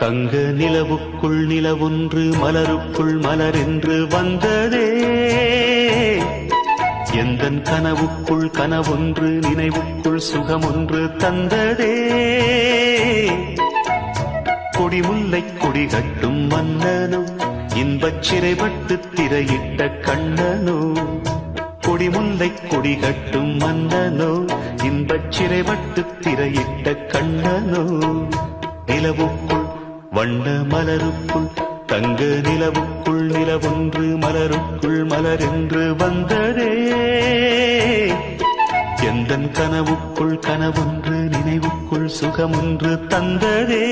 தங்க நிலவுக்குள் நிலவொன்று மலருக்குள் மலரென்று வந்ததே. எந்தன் கனவுக்குள் கனவொன்று நினைவுக்குள் சுகமொன்று தந்ததே. கொடிமுல்லை கொடி கட்டும் மன்னனோ இன்பச் சிறைப்பட்டு திரையிட்ட கண்ணனோ. கொடிமுல்லை கொடி கட்டும் மன்னனோ இன்பச் சிறைப்பட்டு திரையிட்ட கண்ணனோ. நிலவுக்குள் வண்ண மலருக்குள் தங்க நிலவுக்குள் நிலவொன்று மலருக்குள் மலரென்று வந்ததே. எந்தன் கனவுக்குள் கனவொன்று நினைவுக்குள் சுகமொன்று தந்ததே.